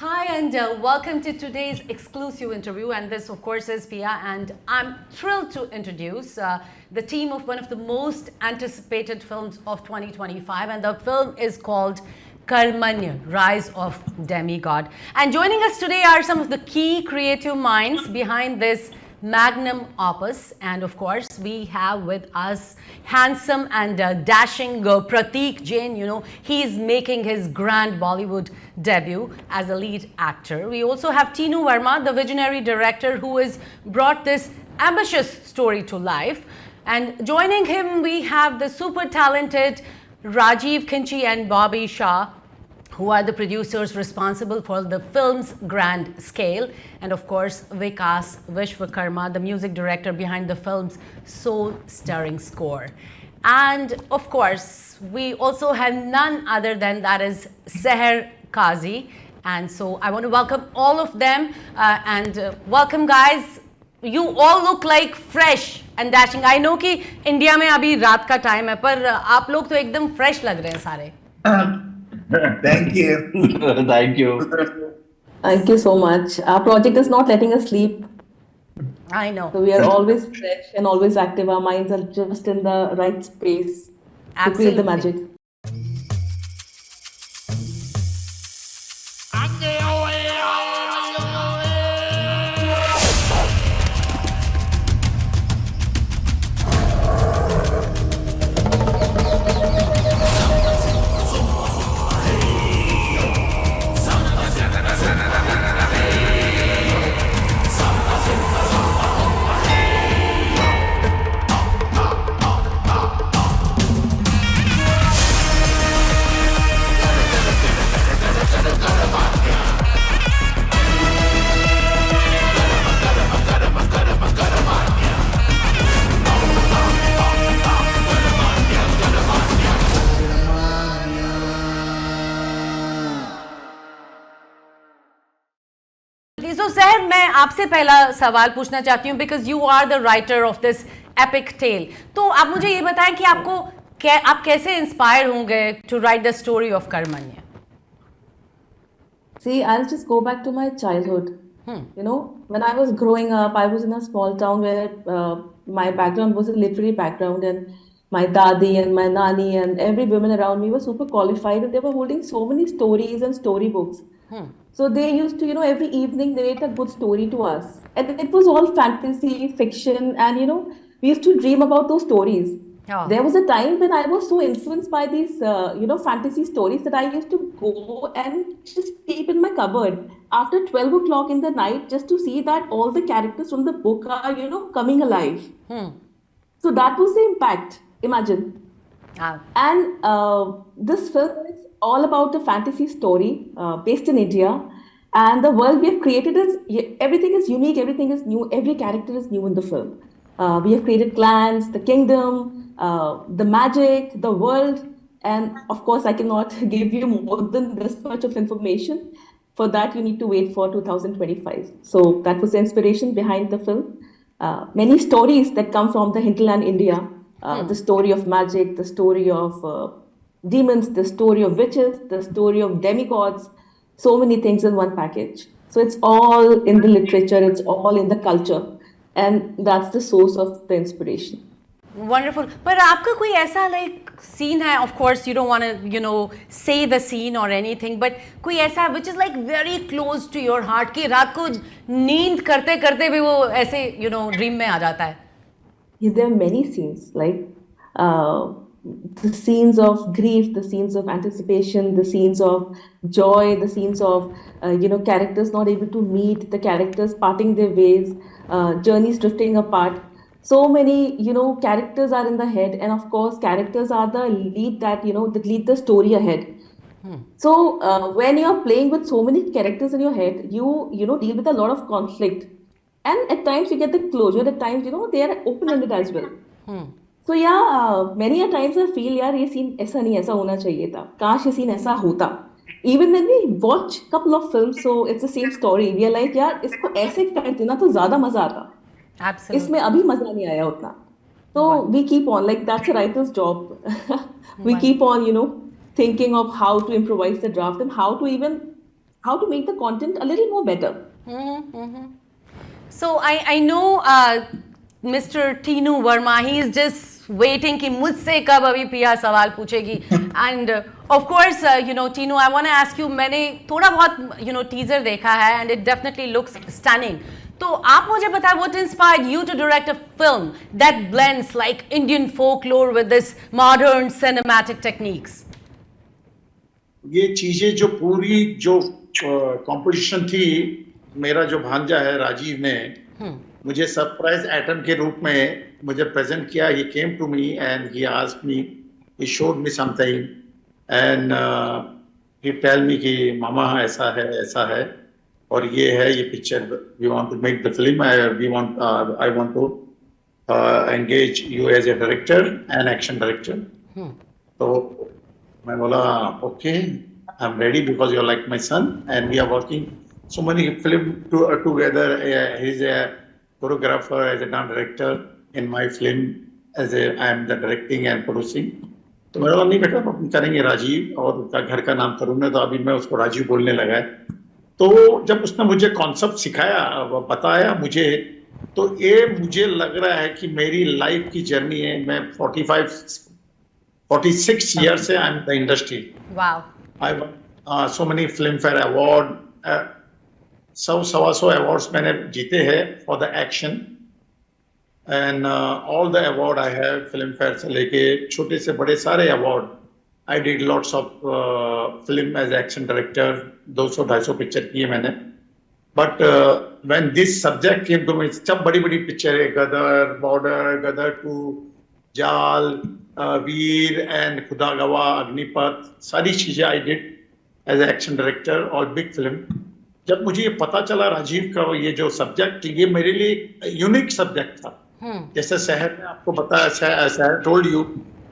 Hi, and welcome to today's exclusive interview. And this, of course, is Pia. And I'm thrilled to introduce the team of one of the most anticipated films of 2025. And the film is called Karmaanya, Rise of Demigod. And joining us today are some of the key creative minds behind this magnum opus. And of course, we have with us handsome and dashing Prateek Jain. You know, he's making his grand Bollywood debut as a lead actor. We also have Tinu Verma, the visionary director who has brought this ambitious story to life. And joining him, we have the super talented Rajiv Kinchi and Bobby Shah, who are the producers responsible for the film's grand scale, and of course Vikas Vishwakarma, the music director behind the film's soul-stirring score. And of course we also have none other than that is Seher Kazi. And so I want to welcome all of them and welcome guys. You all look like fresh and dashing. I know कि India में अभी रात का time है, पर आप लोग तो एकदम फ्रेश लग रहे हैं सारे. Thank you. Thank you. Thank you so much. Our project is not letting us sleep. I know. So we are always fresh and always active. Our minds are just in the right space to create the magic. So Seher, मैं आपसे पहला सवाल पूछना चाहती हूँ because you are the writer of this epic tale. तो आप मुझे ये बताएं कि आप कैसे इंस्पायर होंगे to write the story of Karmanya? See, I'll just go back to my childhood. You know, when I was growing up, I was in a small town where my background was a literary background, and my dadi and my nani and every woman around me were super qualified, and they were holding so many stories and storybooks. So they used to, every evening narrate a good story to us. And it was all fantasy, fiction, and, we used to dream about those stories. Oh. There was a time when I was so influenced by these, fantasy stories that I used to go and just keep in my cupboard after 12 o'clock in the night just to see that all the characters from the book are, coming alive. So that was the impact, imagine. And this film is all about a fantasy story based in India. And the world we have created is, everything is unique, everything is new, every character is new in the film. We have created clans, the kingdom, the magic, the world. And of course, I cannot give you more than this much of information. For that, you need to wait for 2025. So that was the inspiration behind the film. Many stories that come from the hinterland India. The story of magic, the story of demons, the story of witches, the story of demigods, so many things in one package. So it's all in the literature, it's all in the culture, and that's the source of the inspiration. Wonderful. पर आपका कोई ऐसा scene है, of course you don't want to say the scene or anything, but कोई ऐसा which is very close to your heart कि रात को नींद करते करते भी वो ऐसे dream में आ जाता है? Yeah, there are many scenes, the scenes of grief, the scenes of anticipation, the scenes of joy, the scenes of characters not able to meet, the characters parting their ways, journeys drifting apart. So many characters are in the head, and of course characters are the lead that lead the story ahead. So when you're playing with so many characters in your head, you deal with a lot of conflict, and at times you get the closure, at times they are open-ended as well. So yeah, many a times I feel यार ये scene ऐसा नहीं ऐसा होना चाहिए था, काश ये scene ऐसा होता. Even when we watch couple of films, so it's the same story, we are like यार इसको ऐसे कर देना तो ज़्यादा मजा आता. Absolutely. इसमें अभी मजा नहीं आया उतना. So we keep on, that's a writer's job. We keep on, thinking of how to improvise the draft and how to even how to make the content a little more better. So I know Mr. Tinu Verma, he is just waiting कि मुझसे कब अभी पिया सवाल पूछेगी. And of course, Tinu, I want to ask you, मैंने थोड़ा बहुत teaser देखा है and it definitely looks stunning. तो आप मुझे बताएं, what inspired you to direct a film that blends like Indian folklore with this modern cinematic techniques? ये चीजें जो पूरी जो कंपटीशन थी, मेरा जो भांजा है राजीव ने मुझे सरप्राइज एटम के रूप में मुझे प्रेजेंट किया. He came to me and he asked me, he showed me something and he tell me कि मामा ऐसा है और ये है ये picture, we want to make the film, I want to engage you as a director and action director. तो मैं बोला okay, I am ready because you are like my son and we are working so many film together. He's a choreographer, as a dance director in my film, I am the directing and producing. तो मेरा नहीं बेटा अपन करेंगे राजीव, और उनका घर का नाम तरुण है तो अभी मैं उसको राजीव बोलने लगा है. तो जब उसने मुझे कॉन्सेप्ट सिखाया, बताया मुझे, तो ये मुझे लग रहा है कि मेरी लाइफ की जर्नी है. मैं 46 years से I am the industry. Wow. I won so many Filmfare award. 100-125 awards मैंने जीते हैं for the action, and all the award I have, Filmfare से लेके छोटे से बड़े सारे अवार्ड. I did lots of film as action director, 200-250 picture किए मैंने. But when this subject came to me, सब बड़ी बड़ी पिक्चर है, गदर, बॉर्डर, गदर 2, जाल, वीर एंड खुदा गवाह, अग्निपथ, सारी चीजें I did as action director और बिग फिल्म. जब मुझे ये पता चला राजीव का ये जो सब्जेक्ट, ये मेरे लिए यूनिक सब्जेक्ट था. जैसे शहर ने आपको बताया, शहर told you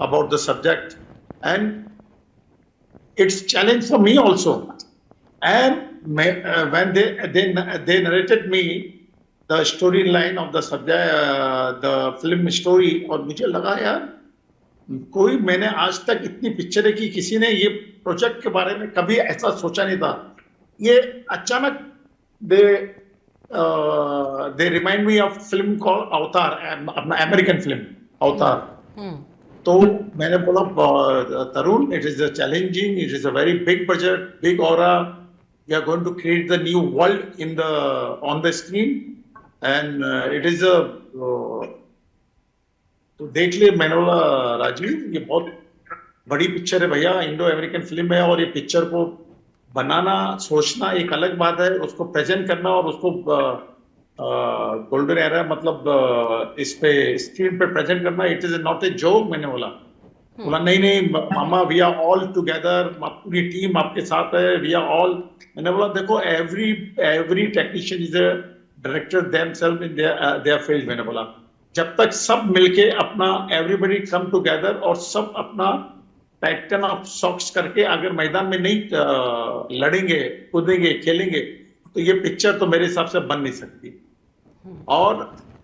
about the subject and it's challenge for me also. And when they narrated me the story line of the subject, the film story, और मुझे लगा यार कोई, मैंने आज तक इतनी पिक्चरें की, किसी ने ये प्रोजेक्ट के बारे में कभी ऐसा सोचा नहीं था. ये अचानक they remind me of film call Avatar, अपना अमेरिकन फिल्म अवतार. तो मैंने बोला Tarun, it is challenging, it is a very big budget, big aura, we are going to create the new world in the on the screen and it is a, तो देख ले. मैंने बोला राजीव ये बहुत बड़ी पिक्चर है भैया, इंडो अमेरिकन फिल्म है, और ये पिक्चर को बनाना, सोचना एक अलग बात है, उसको प्रेजेंट करना और उसको गोल्डन एरा मतलब इस पे स्क्रीन पे प्रेजेंट करना, it is not a joke. मैंने बोला नहीं मामा, वी आर ऑल टुगेदर, पूरी टीम आपके साथ है, वी आर ऑल. मैंने बोला देखो, every technician is a director themselves in their field. मैंने बोला जब तक सब मिलके अपना एवरीबॉडी कम टुगेदर और सब अपना पैटर्न ऑफ सॉक्स करके अगर मैदान में नहीं लड़ेंगे, कूदेंगे, खेलेंगे, तो ये पिक्चर तो मेरे हिसाब से बन नहीं सकती. और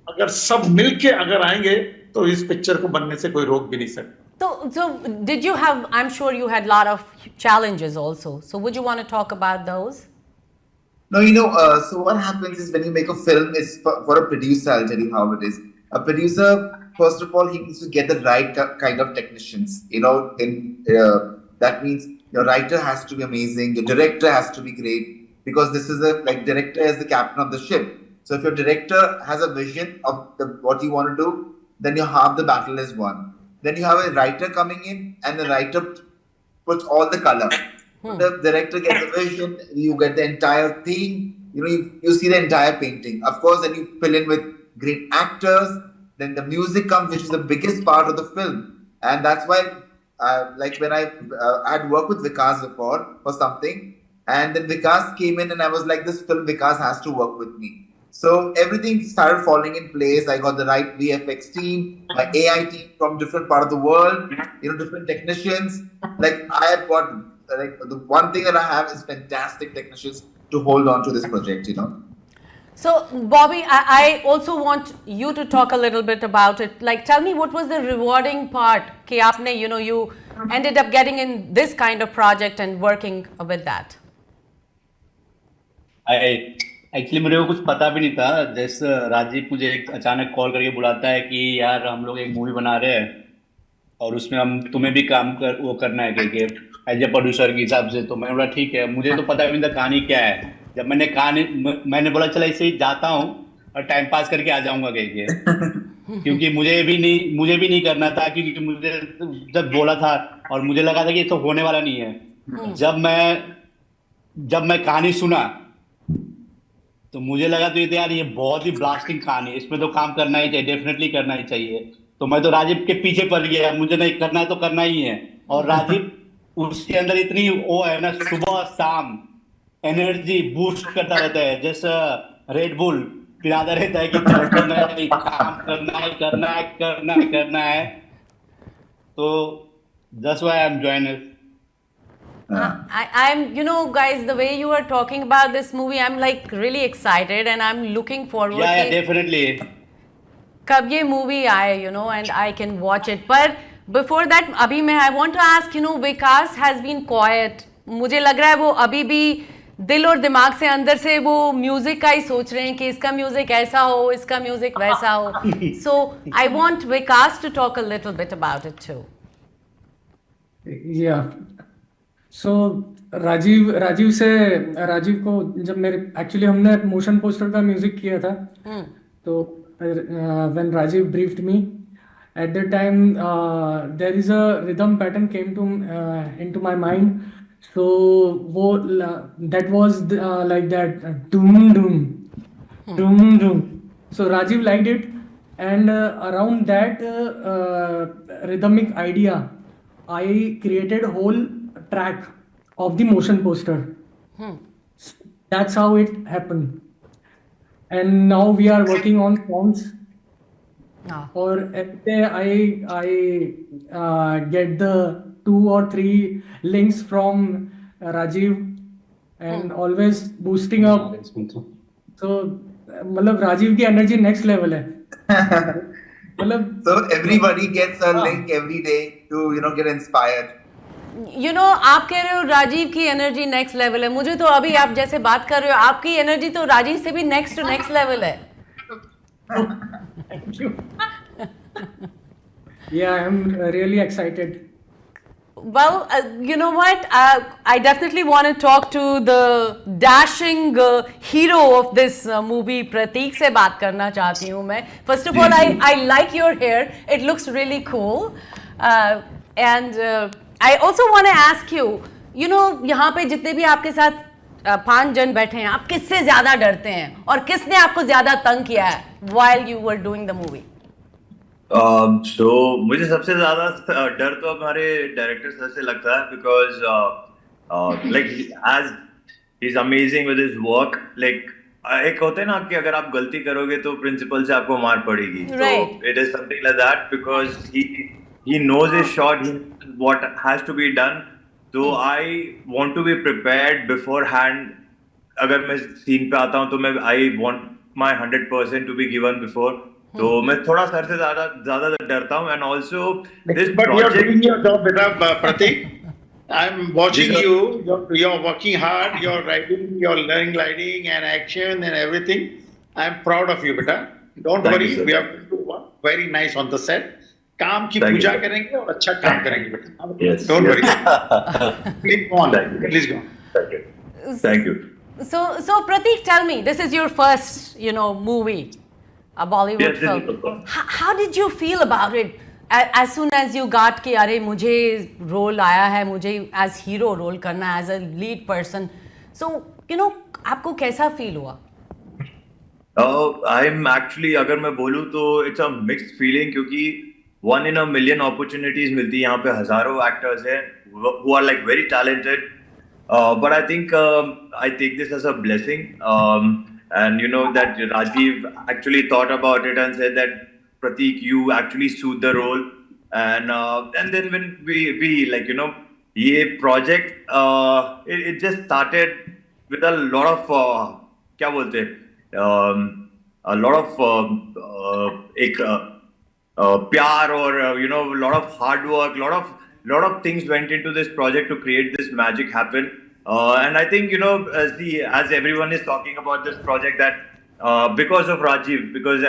अगर सब मिलके अगर आएंगे तो इस पिक्चर को बनने से कोई रोक भी नहीं सकता. So did you have, I'm sure you had a lot of challenges also. So would you want to talk about those? No, so what happens is when you make a film, it's for a producer, I'll tell you how it is. A producer, first of all, he needs to get the right kind of technicians. That means your writer has to be amazing, your director has to be great, because this is director is the captain of the ship. So if your director has a vision of what you want to do, then half the battle is won. Then you have a writer coming in, and the writer puts all the color. The director gets a vision, you get the entire thing, you see the entire painting. Of course, then you fill in with great actors, then the music comes, which is the biggest part of the film. And that's why, when I had worked with Vikas before for something, and then Vikas came in and I was like, this film, Vikas has to work with me. So everything started falling in place. I got the right VFX team, my AI team from different part of the world, different technicians. I have got, the one thing that I have is fantastic technicians to hold on to this project, So, Bobby, I also want you to talk a little bit about it. Tell me, what was the rewarding part? Ki aapne, you ended up getting in this kind of project and working with that. Actually मेरे को कुछ पता भी नहीं था। जैसे राजीव मुझे एक अचानक कॉल करके बुलाता है कि यार हम लोग एक मूवी बना रहे हैं और उसमें हम तुम्हें भी काम कर वो करना है कह के एज ए प्रोड्यूसर के हिसाब से। तो मैंने बोला ठीक है, मुझे तो पता भी नहीं था कहानी क्या है। जब मैंने कहानी मैंने बोला चला इसे ही जाता हूँ और टाइम पास करके आ जाऊंगा कह के, क्योंकि मुझे भी नहीं करना था, क्योंकि मुझे जब बोला था और मुझे लगा था कि ये तो होने वाला नहीं है। जब मैं कहानी सुना तो मुझे लगा तो ये तो यार ये बहुत ही ब्लास्टिंग कहानी है, इसमें तो काम करना ही चाहिए, डेफिनेटली करना ही चाहिए। तो मैं तो राजीव के पीछे पड़ गया, मुझे नहीं करना है तो करना ही है। और राजीव उसके अंदर इतनी वो है ना, सुबह शाम एनर्जी बूस्ट करता रहता है, जैसा रेड बुल पिलाता रहता है कि चलो नहीं काम करना है करना है करना है करना है। तो that's why I am joining. I'm, guys, the way you are talking about this movie, I'm like really excited and I'm looking forward या कि डेफिनेटली। कब ये मूवी आए, and I can watch it. पर before that, अभी मैं I want to ask, Vikas has been quiet. मुझे लग रहा है वो अभी भी दिल और दिमाग से अंदर से वो म्यूजिक का ही सोच रहे हैं कि इसका म्यूजिक ऐसा हो, इसका म्यूजिक वैसा हो. So I want Vikas to talk a little bit about it too. या सो राजीव को जब मेरे एक्चुअली हमने मोशन पोस्टर का म्यूजिक किया था, तो when Rajiv briefed me at the time there is a rhythm pattern came to into my mind. So वो that was like that doom doom doom doom. So Rajiv liked it, and around that rhythmic idea, I created a whole track of the motion poster. That's how it happened. And now we are working on songs. Ah. Or every day I get the 2 or 3 links from Rajiv, and always boosting up. So मतलब राजीव की energy next level है. मतलब So everybody gets a link every day to get inspired. आप कह रहे हो राजीव की energy next level है. मुझे तो अभी आप जैसे बात कर रहे हो, आपकी एनर्जी तो राजीव से भी नेक्स्ट लेवल है. Thank you. Yeah, I'm really excited. Well, you know what? I definitely want to talk to the dashing hero of this movie. प्रतीक से बात करना चाहती हूँ मैं. First of all, I like your hair. It looks really cool. And I also want to ask you, यहाँ पे जितने भी आपके साथ 5 जन बैठे हैं, आप किससे ज्यादा डरते हैं और किसने आपको ज्यादा तंग किया है while you were doing the movie? So मुझे सबसे ज्यादा डर तो हमारे डायरेक्टर सर से लगता है, because like as he's amazing with his work. Like एक होते हैं ना कि अगर आप गलती करोगे तो प्रिंसिपल से आपको मार पड़ेगी. Right. So it is something like that, because he knows his shot, he knows what has to be done. So I want to be prepared beforehand. अगर मैं सीन पे आता हूँ तो I want my 100% to be given before. तो मैं थोड़ा sir से ज्यादा डरता हूँ. And also this But project, you're doing your job, beta, Pratik. I'm watching you. You're working hard. You're writing. You're learning gliding and action and everything. I'm proud of you, beta. Don't Thank worry. you, sir. We have to do work very nice on the set. काम की Thank you, Puja sir. करेंगे और अच्छा काम करेंगे, बेटा. Yes. Don't Yes. worry. Please go on. Thank you. Please go on. Thank you. Thank you. So Pratik, tell me, this is your first, movie, a Bollywood Yes, this film. is the first. How did you feel about it? As soon as you got कि अरे मुझे role आया है, मुझे as hero role करना है, as a lead person. So, आपको कैसा फील हुआ? I'm actually, अगर मैं बोलूँ तो it's a mixed feeling, क्योंकि 1 in a million opportunities मिलती है. यहाँ पे हजारों actors हैं who are like very talented. But I think I take this as a blessing. And that Rajiv actually thought about it and said that, Pratik, you actually suit the role. And then when we like, ये project, it just started with a lot of क्या बोलते हैं, a lot of एक प्यार or a lot of hard work, lot of things went into this project to create this magic happen. And I think, as everyone is talking about this project, that because of Rajiv, because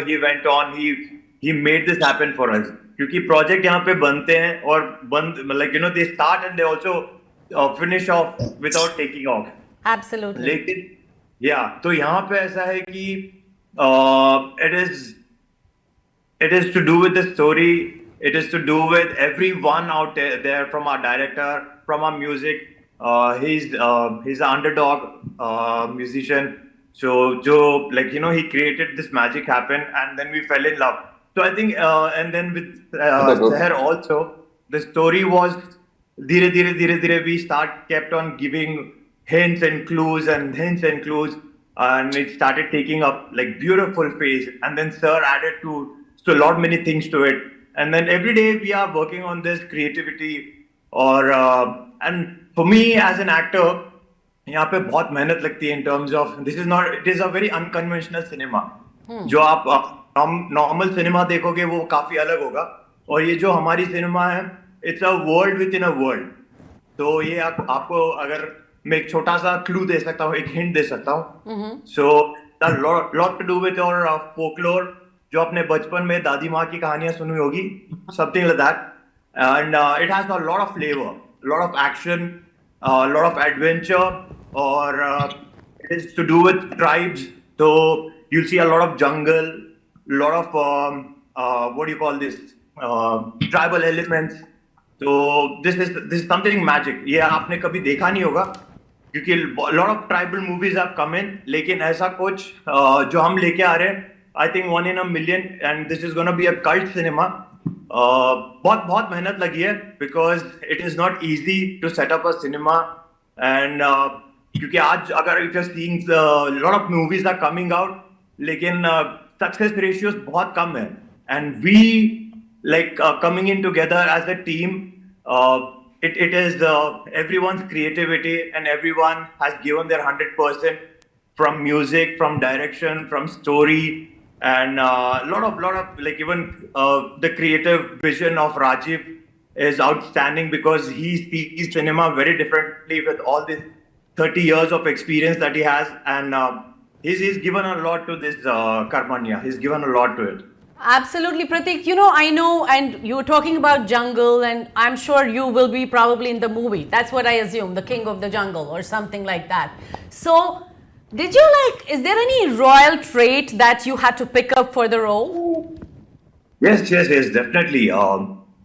he went on, he made this happen for us. क्योंकि project यहाँ पे बनते हैं और they start and they also finish off without taking off. Absolutely. लेकिन तो यहाँ पे ऐसा है कि it is to do with the story. It is to do with everyone out there, from our director, from our music. He's an underdog musician. So he created this magic happen, and then we fell in love. So I think, and then with Seher also, the story was dhire, we kept on giving hints and clues and hints and clues, and it started taking up like beautiful phase. And then Sir added to a lot many things to it. And then every day we are working on this creativity. And for me as an actor, यहाँ पे बहुत मेहनत लगती है in terms of it is a very unconventional cinema. जो आप normal cinema देखोगे वो काफी अलग होगा, और ये जो हमारी सिनेमा है, it's a world within a world. तो ये आपको अगर मैं एक छोटा सा क्लू दे सकता हूँ, एक हिंट दे सकता हूँ. So a lot to do with your folklore, जो आपने बचपन में दादी माँ की कहानियां सुनी होगी, something like that. And it has a lot of flavor, a lot of action, a lot of adventure, or it is to do with tribes. So you'll see a lot of jungle, a lot of what do you call this, tribal elements. So this is something magic. ये आपने कभी देखा नहीं होगा, क्योंकि lot of tribal movies have come in, लेकिन ऐसा कुछ जो हम लेके आ रहे हैं, I think 1 in a million, and this is going to be a cult cinema. बहुत मेहनत लगी है, because it is not easy to set up a cinema. And क्योंकि आज अगर if you're seeing a lot of movies are coming out, लेकिन success ratios बहुत कम है. And we coming in together as a team, it is everyone's creativity, and everyone has given their 100%, from music, from direction, from story. And lot of even the creative vision of Rajiv is outstanding, because he sees cinema very differently with all this 30 years of experience that he has. And he's given a lot to this Karmaanya. He's given a lot to it. Absolutely, Pratik. I know, and you were talking about jungle, and I'm sure you will be probably in the movie. That's what I assume, the king of the jungle or something like that. So, did you is there any royal trait that you had to pick up for the role? Yes, definitely.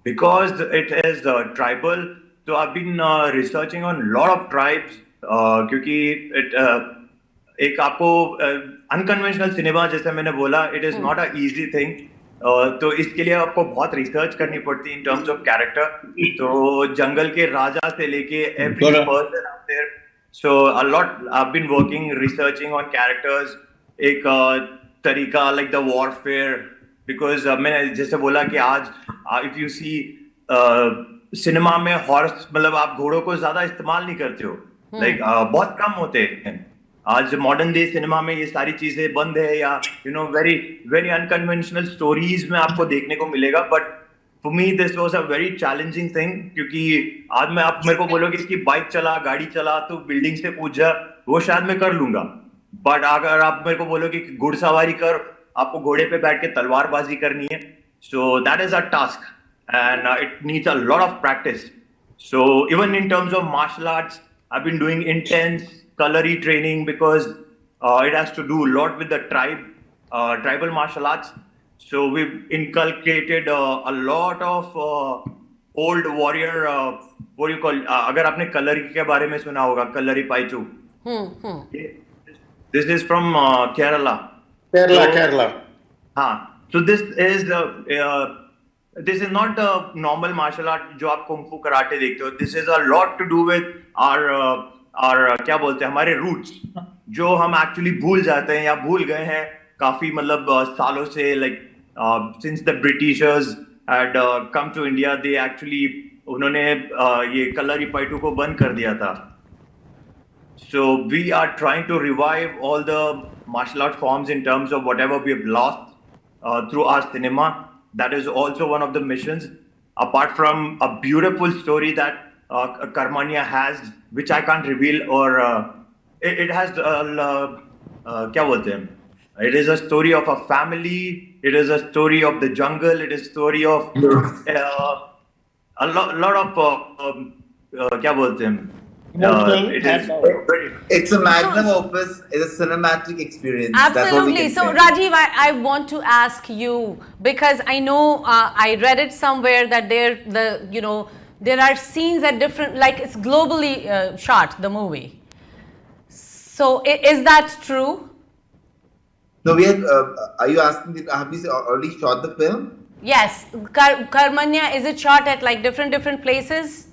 Because it is tribal, so I've been researching on a lot of tribes. क्योंकि एक आपको unconventional cinema, जैसे मैंने बोला, it is not a easy thing. तो इसके लिए आपको बहुत रिसर्च करनी पड़ती है इन टर्म्स ऑफ कैरेक्टर. तो जंगल के राजा से लेके every person out there. So a lot I've been researching on characters, एक तरीका like the warfare, because मैंने जैसे बोला कि आज if you see सिनेमा में हॉर्स, मतलब आप घोड़ों को ज्यादा इस्तेमाल नहीं करते हो, बहुत कम होते हैं. आज मॉडर्न डे सिनेमा में ये सारी चीजें बंद है, या वेरी वेरी अनकन्वेंशनल स्टोरीज में आपको देखने को मिलेगा. But For me, this was a very challenging thing, क्योंकि आज आप मेरे को बोलोगे कि बाइक चला, गाड़ी चला, तो बिल्डिंग से कूद जा, वो शायद मैं कर लूंगा. बट अगर आप मेरे को बोलोगे कि घुड़सवारी कर, आपको घोड़े पे बैठ के तलवारबाजी करनी है, so that is a task, and it needs a lot of practice. So even in terms of martial arts, I've been doing intense colory training, because it has to do a lot with the tribal martial arts. So we've inculcated a lot of old warrior, what do you call, अगर आपने कलरी के बारे में सुना होगा, kalari पाइचू. This is from Kerala. Kerala. हाँ. So this is not a normal martial art जो आप कुंग फू कराटे देखते हो. This is a lot to do with our क्या बोलते हैं, हमारे roots, जो हम actually भूल जाते हैं या भूल गए हैं काफी, मतलब सालों से, since the Britishers had come to India, they actually उन्होंने ये कलरी पाइटू को बंद कर दिया था. So we are trying to revive all the martial art forms in terms of whatever we have lost through our cinema. That is also one of the missions. Apart from a beautiful story that Karmaanya has, which I can't reveal, or it has क्या बोलते हैं? It is a story of a family. It is a story of the jungle. It is a story of lot of क्या बोलते हैं? It is It's a magnum opus. It's a cinematic experience. That's what we Absolutely. can So, say. Rajiv, I want to ask you because I know I read it somewhere that there are scenes at different, like it's globally shot, the movie. So, is that true? No, we had. Are you asking? Have we already shot the film? Yes. Karmanya, is it shot at like different places?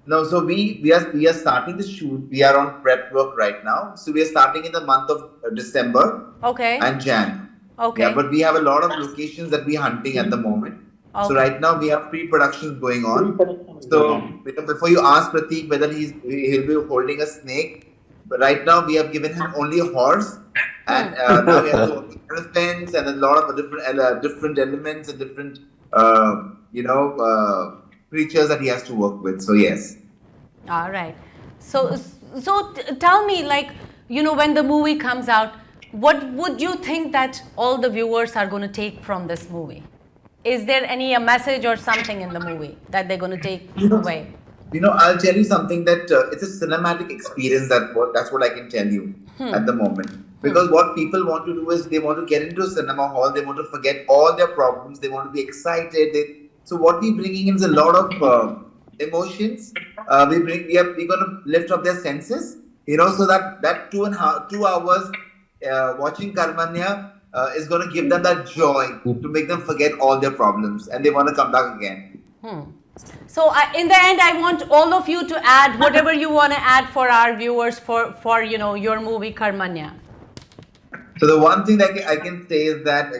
No, so we are starting the shoot. We are on prep work right now. So we are starting in the month of December Okay. and Jan. Okay. Yeah, but we have a lot of locations that we're hunting at the moment. So Okay. right now we have pre-productions going on. So before you ask Prateek whether he'll be holding a snake, but right now we have given him only a horse, and now we have to work with elephants and a lot of different elements and different creatures that he has to work with. So yes. All right. So tell me, like, when the movie comes out, what would you think that all the viewers are going to take from this movie? Is there a message or something in the movie that they're going to take away? I'll tell you something that it's a cinematic experience. That's what I can tell you at the moment. Because what people want to do is they want to get into a cinema hall. They want to forget all their problems. They want to be excited. So what we're bringing in is a lot of emotions. We're going to lift up their senses. So that 2 hours watching Karmaanya is going to give them that joy to make them forget all their problems, and they want to come back again. So in the end, I want all of you to add whatever you want to add for our viewers for your movie Karmaanya. So the one thing that I can say is that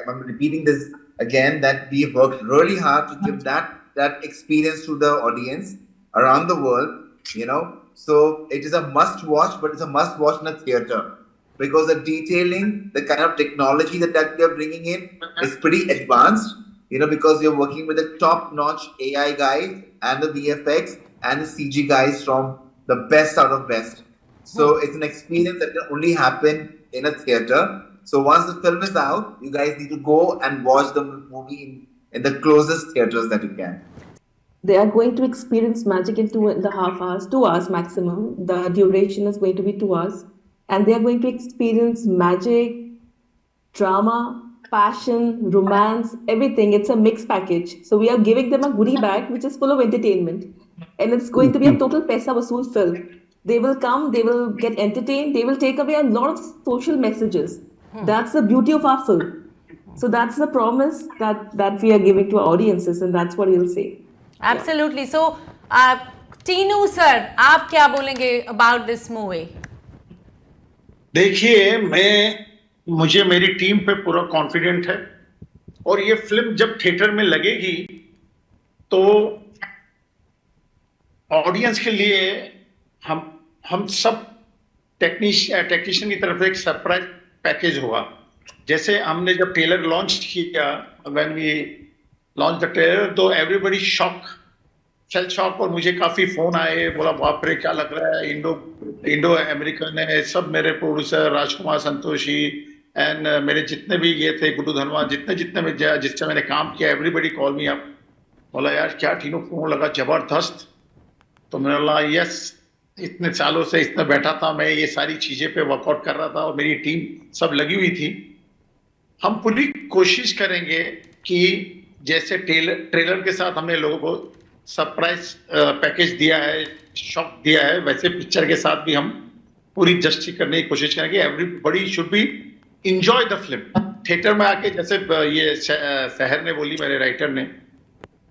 I'm repeating this again, that we worked really hard to give that experience to the audience around the world. So it is a must watch, but it's a must watch in a theater because the detailing, the kind of technology that we are bringing in is pretty advanced. Because you're working with the top-notch AI guys and the VFX and the CG guys from the best out of best. So it's an experience that can only happen in a theater. So once the film is out, you guys need to go and watch the movie in the closest theaters that you can. They are going to experience magic in 2.5 hours, 2 hours maximum. The duration is going to be 2 hours. And they are going to experience magic, drama, passion, romance, everything. It's a mixed package. So we are giving them a goodie bag which is full of entertainment. And it's going to be a total paisa vasool film. They will come, they will get entertained, they will take away a lot of social messages. That's the beauty of our film. So that's the promise that we are giving to our audiences, and that's what you'll say. Absolutely. Yeah. So, Tinu sir, आप क्या बोलेंगे about this movie? देखिए, मुझे मेरी team पे पूरा confident है और ये फिल्म जब थिएटर में लगेगी तो ऑडियंस के लिए हम सब टेक्नीशियन की तरफ से एक सरप्राइज पैकेज होगा. जैसे हमने जब ट्रेलर लॉन्च किया, when we launch the trailer, तो एवरीबॉडी फेल शॉक और मुझे काफी फोन आए, बोला बाप रे क्या लग रहा है. इंडो अमेरिकन है सब, मेरे प्रोड्यूसर राजकुमार संतोषी एंड मेरे जितने भी ये थे, गुड्डू धनवा, जितने जिससे मैंने काम किया, एवरीबॉडी कॉल मी अप, बोला यार क्या टीनू फोन लगा जबरदस्त. तो मैंने बोला यस, इतने सालों से इतना बैठा था मैं, ये सारी चीजें पे वर्कआउट कर रहा था और मेरी टीम सब लगी हुई थी. हम पूरी कोशिश करेंगे कि जैसे ट्रेलर के साथ हमने लोगों को सरप्राइज पैकेज दिया है, शॉक दिया है, वैसे पिक्चर के साथ भी हम पूरी जस्टी करने की कोशिश करेंगे. Everybody should be enjoy the film. Theatre में आके, जैसे ये शहर ने बोली, मेरे राइटर ने,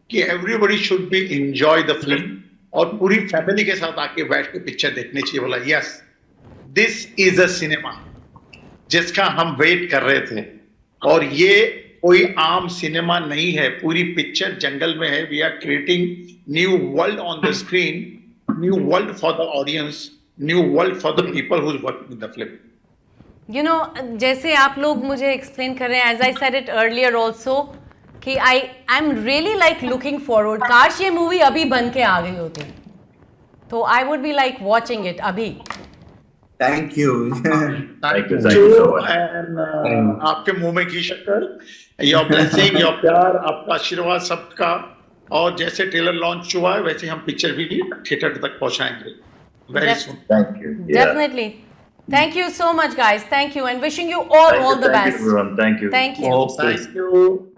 कि everybody should be enjoy the film और पूरी फैमिली के साथ आके बैठ के पिक्चर देखनी चाहिए. बोला yes, this is a cinema जिसका हम वेट कर रहे थे और ये कोई आम सिनेमा नहीं है. पूरी पिक्चर जंगल में है. We are creating new world on the screen, new world for the audience, new world for the people who is working with the film. जैसे आप लोग मुझे एक्सप्लेन कर रहे हैं, as I said it earlier also, कि I am really like looking forward. काश ये मूवी अभी बन के आ गई होती. So I would be like watching it abhi. Thank you. Thank you you so much. and आपके मुंह में घी शक्कर, your blessing, your प्यार, आपका आशीर्वाद सबका, और जैसे ट्रेलर लॉन्च हुआ है वैसे हम पिक्चर भी थिएटर तक पहुंचाएंगे very Def- soon. Thank you. Yeah. Definitely. Thank you so much, guys. Thank you, and wishing you all the Thank you, best. everyone. Thank you. Thank you. Okay. Thank you.